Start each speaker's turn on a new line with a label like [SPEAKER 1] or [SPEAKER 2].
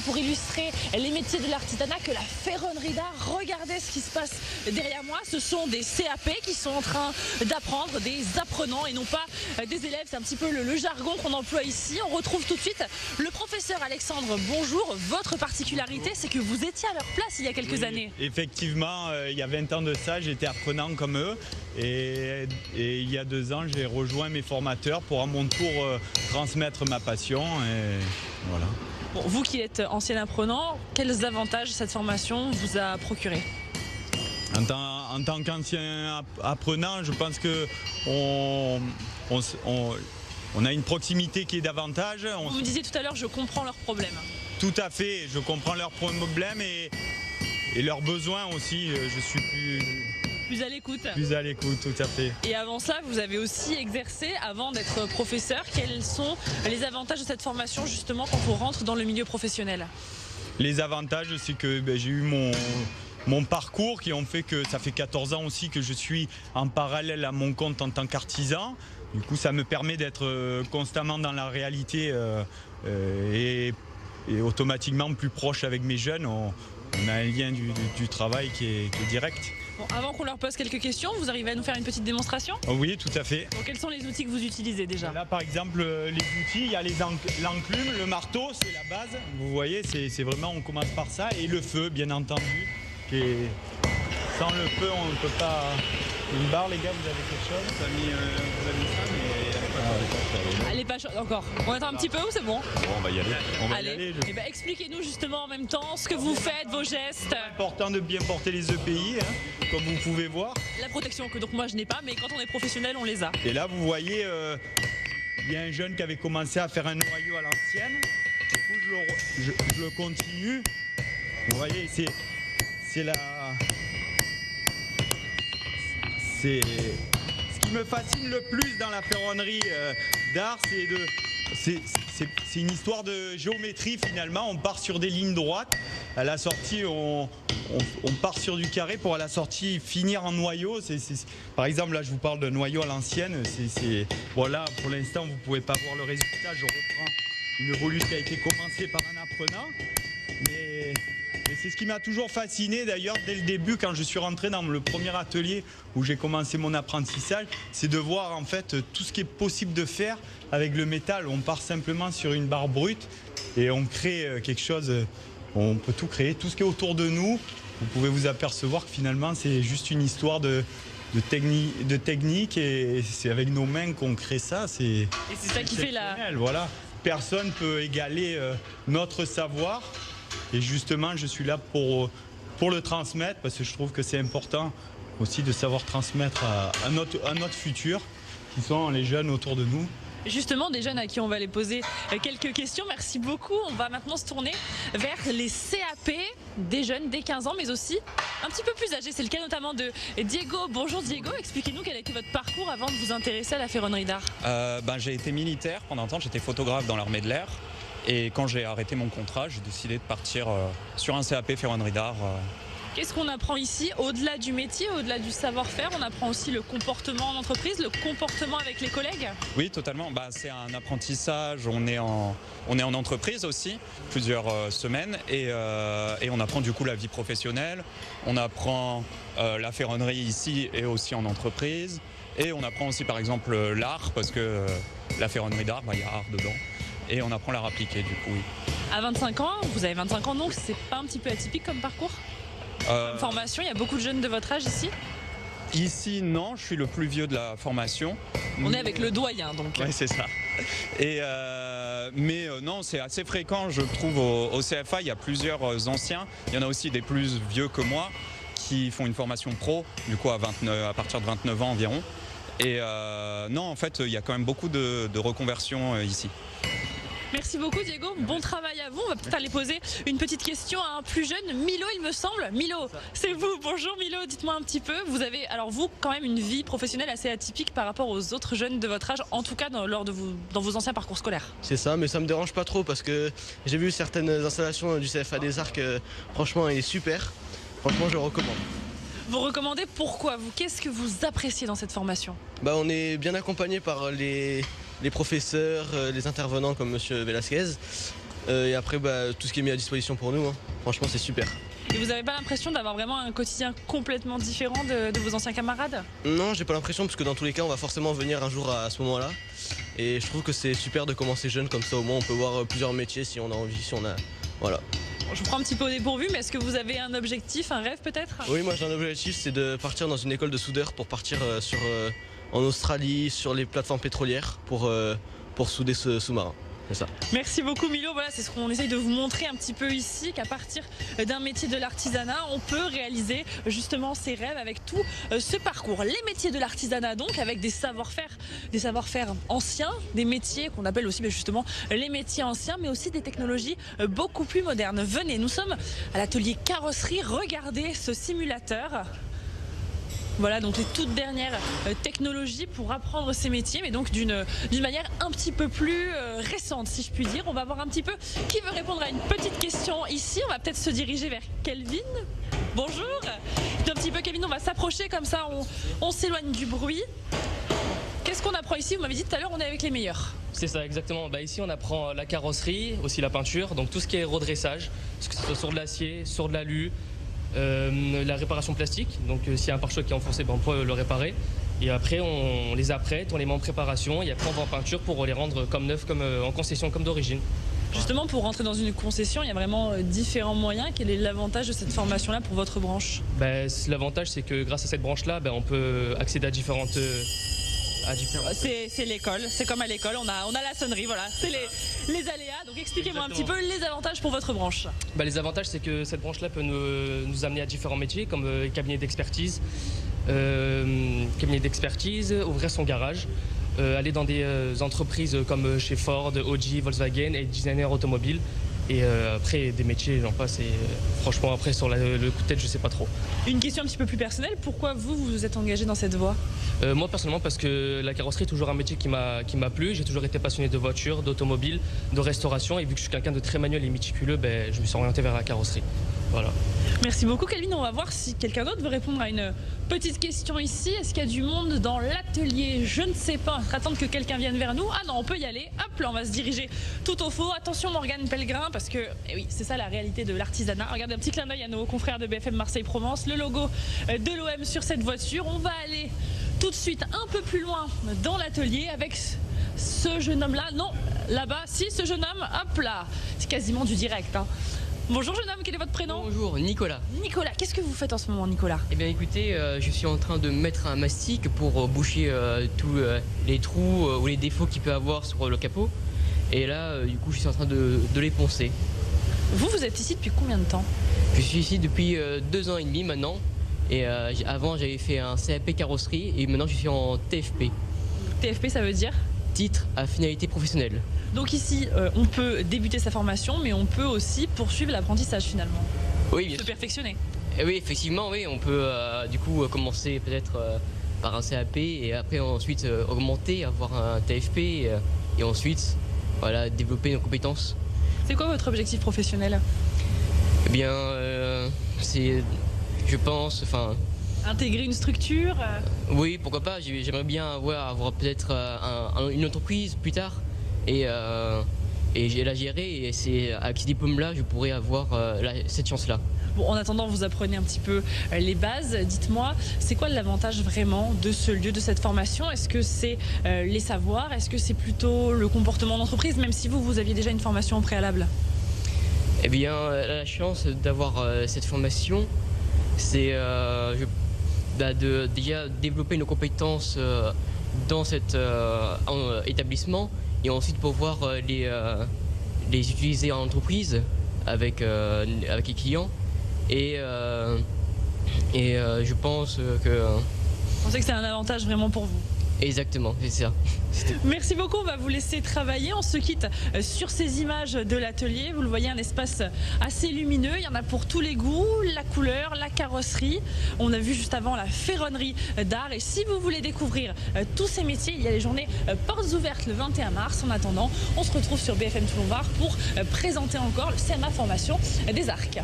[SPEAKER 1] pour illustrer les métiers de l'artisanat que la ferronnerie d'art. Regardez ce qui se passe derrière moi. Ce sont des CAP qui sont en train d'apprendre, des apprenants et non pas des élèves. C'est un petit peu le jargon qu'on emploie ici. On retrouve tout de suite le professeur Alexandre. Bonjour. Votre particularité, c'est que vous étiez à leur place il y a quelques années.
[SPEAKER 2] Effectivement, il y a 20 ans de ça, j'étais apprenant comme eux. Et il y a 2 ans, j'ai rejoint mes formateurs pour à mon tour transmettre ma passion. Et voilà.
[SPEAKER 1] Bon, vous qui êtes ancien apprenant, quels avantages cette formation vous a procuré?
[SPEAKER 2] En tant qu'ancien apprenant, je pense qu'on a une proximité qui est davantage.
[SPEAKER 1] Vous me disiez tout à l'heure, je comprends leurs problèmes.
[SPEAKER 2] Tout à fait, je comprends leurs problèmes et leurs besoins aussi. Je suis
[SPEAKER 1] plus à l'écoute.
[SPEAKER 2] Plus à l'écoute, tout à fait.
[SPEAKER 1] Et avant cela, vous avez aussi exercé avant d'être professeur. Quels sont les avantages de cette formation justement quand on rentre dans le milieu professionnel?
[SPEAKER 2] Les avantages, c'est que j'ai eu mon parcours qui ont fait que ça fait 14 ans aussi que je suis en parallèle à mon compte en tant qu'artisan. Du coup, ça me permet d'être constamment dans la réalité et automatiquement plus proche avec mes jeunes. On a un lien du travail qui est direct.
[SPEAKER 1] Bon, avant qu'on leur pose quelques questions, vous arrivez à nous faire une petite démonstration?
[SPEAKER 2] Oui, tout à fait.
[SPEAKER 1] Bon, quels sont les outils que vous utilisez déjà?
[SPEAKER 2] Là, par exemple, les outils, il y a l'enclume, le marteau, c'est la base. Vous voyez, c'est vraiment, on commence par ça. Et le feu, bien entendu. Sans le feu, on ne peut pas... Une barre, les gars, vous avez quelque chose? Vous avez mis ça, mais
[SPEAKER 1] elle n'est pas chaude encore. On attend un petit peu ou c'est bon?
[SPEAKER 2] Bon, on va y aller.
[SPEAKER 1] Allez. Eh ben, expliquez-nous justement en même temps ce que vous faites, vos gestes.
[SPEAKER 2] C'est important de bien porter les EPI, comme vous pouvez voir.
[SPEAKER 1] La protection que donc moi je n'ai pas, mais quand on est professionnel, on les a.
[SPEAKER 2] Et là, vous voyez, il y a un jeune qui avait commencé à faire un noyau à l'ancienne. Du coup, je le continue. Vous voyez, c'est la... Ce qui me fascine le plus dans la ferronnerie d'art, c'est une histoire de géométrie finalement. On part sur des lignes droites. À la sortie, on part sur du carré pour à la sortie finir en noyau. Par exemple, là, je vous parle de noyau à l'ancienne. Voilà, pour l'instant, vous ne pouvez pas voir le résultat. Je reprends une volute qui a été commencée par un apprenant. Mais c'est ce qui m'a toujours fasciné d'ailleurs dès le début quand je suis rentré dans le premier atelier où j'ai commencé mon apprentissage, c'est de voir en fait tout ce qui est possible de faire avec le métal. On part simplement sur une barre brute et on crée quelque chose, on peut tout créer, tout ce qui est autour de nous. Vous pouvez vous apercevoir que finalement c'est juste une histoire de technique et c'est avec nos mains qu'on crée ça.
[SPEAKER 1] Et c'est ça qui fait
[SPEAKER 2] Voilà. Personne ne peut égaler notre savoir. Et justement, je suis là pour le transmettre parce que je trouve que c'est important aussi de savoir transmettre à notre futur, qui sont les jeunes autour de nous.
[SPEAKER 1] Justement, des jeunes à qui on va les poser quelques questions. Merci beaucoup. On va maintenant se tourner vers les CAP, des jeunes dès 15 ans, mais aussi un petit peu plus âgés. C'est le cas notamment de Diego. Bonjour Diego, expliquez-nous quel a été votre parcours avant de vous intéresser à la ferronnerie d'art.
[SPEAKER 3] J'ai été militaire pendant un temps, j'étais photographe dans l'armée de l'air. Et quand j'ai arrêté mon contrat, j'ai décidé de partir sur un CAP ferronnerie d'art.
[SPEAKER 1] Qu'est-ce qu'on apprend ici? Au-delà du métier, au-delà du savoir-faire, on apprend aussi le comportement en entreprise, le comportement avec les collègues?
[SPEAKER 3] Oui, totalement. C'est un apprentissage. On est en entreprise aussi, plusieurs semaines. Et on apprend du coup la vie professionnelle. On apprend la ferronnerie ici et aussi en entreprise. Et on apprend aussi par exemple l'art, parce que la ferronnerie d'art, il y a art dedans. Et on apprend l'art appliqué du coup, oui.
[SPEAKER 1] À 25 ans, vous avez 25 ans donc c'est pas un petit peu atypique comme parcours? Comme formation, il y a beaucoup de jeunes de votre âge ici?
[SPEAKER 3] Ici, non, je suis le plus vieux de la formation.
[SPEAKER 1] On est avec le doyen donc.
[SPEAKER 3] Oui, c'est ça. Mais non, c'est assez fréquent, je trouve, au CFA, il y a plusieurs anciens. Il y en a aussi des plus vieux que moi qui font une formation pro, du coup à partir de 29 ans environ. Et non, en fait, il y a quand même beaucoup de reconversions ici.
[SPEAKER 1] Merci beaucoup Diego, bon travail à vous. On va peut-être aller poser une petite question à un plus jeune, Milo il me semble. Milo, c'est vous, bonjour Milo, dites-moi un petit peu. Vous avez, alors vous, quand même une vie professionnelle assez atypique par rapport aux autres jeunes de votre âge, en tout cas dans vos anciens parcours scolaires.
[SPEAKER 4] C'est ça, mais ça me dérange pas trop parce que j'ai vu certaines installations du CFA des Arts, franchement elle est super. Franchement je le recommande.
[SPEAKER 1] Vous recommandez pourquoi? Qu'est-ce que vous appréciez dans cette formation?
[SPEAKER 4] On est bien accompagné par les professeurs, les intervenants comme Monsieur Velasquez. Et après, tout ce qui est mis à disposition pour nous, hein. Franchement, c'est super.
[SPEAKER 1] Et vous n'avez pas l'impression d'avoir vraiment un quotidien complètement différent de vos anciens camarades?
[SPEAKER 4] Non, j'ai pas l'impression, parce que dans tous les cas, on va forcément venir un jour à ce moment-là. Et je trouve que c'est super de commencer jeune, comme ça au moins on peut voir plusieurs métiers si on a envie, si on a... Voilà.
[SPEAKER 1] Je vous prends un petit peu au dépourvu, mais est-ce que vous avez un objectif, un rêve peut-être?
[SPEAKER 4] Oui, moi j'ai un objectif, c'est de partir dans une école de soudeur pour partir en Australie, sur les plateformes pétrolières, pour souder ce sous-marin. C'est ça.
[SPEAKER 1] Merci beaucoup Milo, voilà, c'est ce qu'on essaye de vous montrer un petit peu ici, qu'à partir d'un métier de l'artisanat, on peut réaliser justement ses rêves avec tout ce parcours. Les métiers de l'artisanat donc, avec des savoir-faire anciens, des métiers qu'on appelle aussi justement les métiers anciens, mais aussi des technologies beaucoup plus modernes. Venez, nous sommes à l'atelier carrosserie, regardez ce simulateur. Voilà donc les toutes dernières technologies pour apprendre ces métiers, mais donc d'une manière un petit peu plus récente si je puis dire. On va voir un petit peu qui veut répondre à une petite question ici. On va peut-être se diriger vers Kelvin. Bonjour. Un petit peu Kelvin, on va s'approcher comme ça, on s'éloigne du bruit. Qu'est-ce qu'on apprend ici? Vous m'avez dit tout à l'heure on est avec les meilleurs.
[SPEAKER 5] C'est ça, exactement. Ici, on apprend la carrosserie, aussi la peinture, donc tout ce qui est redressage, que ce soit sur de l'acier, sur de l'alu, la réparation plastique. Donc, s'il y a un pare-choc qui est enfoncé, on peut le réparer. Et après, on les apprête, on les met en préparation, et après, on va en peinture pour les rendre comme neufs, comme en concession, comme d'origine.
[SPEAKER 1] Justement, pour rentrer dans une concession, il y a vraiment différents moyens. Quel est l'avantage de cette formation-là pour votre branche?
[SPEAKER 5] L'avantage, c'est que grâce à cette branche-là, on peut accéder à différentes...
[SPEAKER 1] C'est l'école, c'est comme à l'école, on a la sonnerie, voilà, c'est les aléas. Donc expliquez-moi un petit peu les avantages pour votre branche.
[SPEAKER 5] Les avantages, c'est que cette branche-là peut nous amener à différents métiers, comme cabinet d'expertise, ouvrir son garage, aller dans des entreprises comme chez Ford, Audi, Volkswagen et designer automobile. Et après, des métiers, j'en passe. Et franchement, après, sur le coup de tête, je sais pas trop.
[SPEAKER 1] Une question un petit peu plus personnelle. Pourquoi vous êtes engagé dans cette voie?
[SPEAKER 5] Moi, personnellement, parce que la carrosserie est toujours un métier qui m'a plu. J'ai toujours été passionné de voitures, d'automobile, de restauration. Et vu que je suis quelqu'un de très manuel et méticuleux, je me suis orienté vers la carrosserie. Voilà.
[SPEAKER 1] Merci beaucoup, Kelvin. On va voir si quelqu'un d'autre veut répondre à une petite question ici. Est-ce qu'il y a du monde dans l'atelier? Je ne sais pas. On va attendre que quelqu'un vienne vers nous. Ah non, on peut y aller. Hop, là, on va se diriger tout au faux. Attention, Morgane Pellegrin, parce que oui, c'est ça la réalité de l'artisanat. Regardez un petit clin d'œil à nos confrères de BFM Marseille-Provence. Le logo de l'OM sur cette voiture. On va aller tout de suite un peu plus loin dans l'atelier avec ce jeune homme-là. Non, là-bas, si, ce jeune homme, hop là. C'est quasiment du direct, hein. Bonjour jeune homme, quel est votre prénom?
[SPEAKER 6] Bonjour, Nicolas.
[SPEAKER 1] Nicolas, qu'est-ce que vous faites en ce moment, Nicolas?
[SPEAKER 6] Eh bien écoutez, je suis en train de mettre un mastic pour boucher tous les trous ou les défauts qu'il peut avoir sur le capot. Et là, du coup, je suis en train de les poncer.
[SPEAKER 1] Vous êtes ici depuis combien de temps?
[SPEAKER 6] Je suis ici depuis 2 ans et demi maintenant. Et avant, j'avais fait un CAP carrosserie et maintenant, je suis en TFP.
[SPEAKER 1] TFP, ça veut dire?
[SPEAKER 6] Titre à finalité professionnelle.
[SPEAKER 1] Donc ici, on peut débuter sa formation, mais on peut aussi poursuivre l'apprentissage finalement.
[SPEAKER 6] Oui, bien
[SPEAKER 1] sûr. Se perfectionner.
[SPEAKER 6] Et oui, effectivement, oui, on peut du coup commencer peut-être par un CAP et après ensuite augmenter, avoir un TFP et ensuite voilà, développer nos compétences.
[SPEAKER 1] C'est quoi votre objectif professionnel?
[SPEAKER 6] Eh bien, c'est, je pense,
[SPEAKER 1] intégrer une structure?
[SPEAKER 6] Oui, pourquoi pas, j'aimerais bien avoir peut-être une entreprise plus tard et la gérer, et c'est avec ce diplôme-là je pourrais avoir cette chance-là.
[SPEAKER 1] Bon, en attendant, vous apprenez un petit peu les bases. Dites-moi, c'est quoi l'avantage vraiment de ce lieu, de cette formation? Est-ce que c'est les savoirs? Est-ce que c'est plutôt le comportement d'entreprise, même si vous aviez déjà une formation au préalable?
[SPEAKER 6] Eh bien, la chance d'avoir cette formation, c'est de déjà développer nos compétences dans cet établissement et ensuite pouvoir les utiliser en entreprise avec les clients. Et je pense que...
[SPEAKER 1] Vous pensez que c'est un avantage vraiment pour vous?
[SPEAKER 6] Exactement, c'est ça.
[SPEAKER 1] Merci beaucoup, on va vous laisser travailler. On se quitte sur ces images de l'atelier. Vous le voyez, un espace assez lumineux. Il y en a pour tous les goûts, la couleur, la carrosserie. On a vu juste avant la ferronnerie d'art. Et si vous voulez découvrir tous ces métiers, il y a les journées portes ouvertes le 21 mars. En attendant, on se retrouve sur BFM Toulon Var pour présenter encore le CMA Formation des Arcs.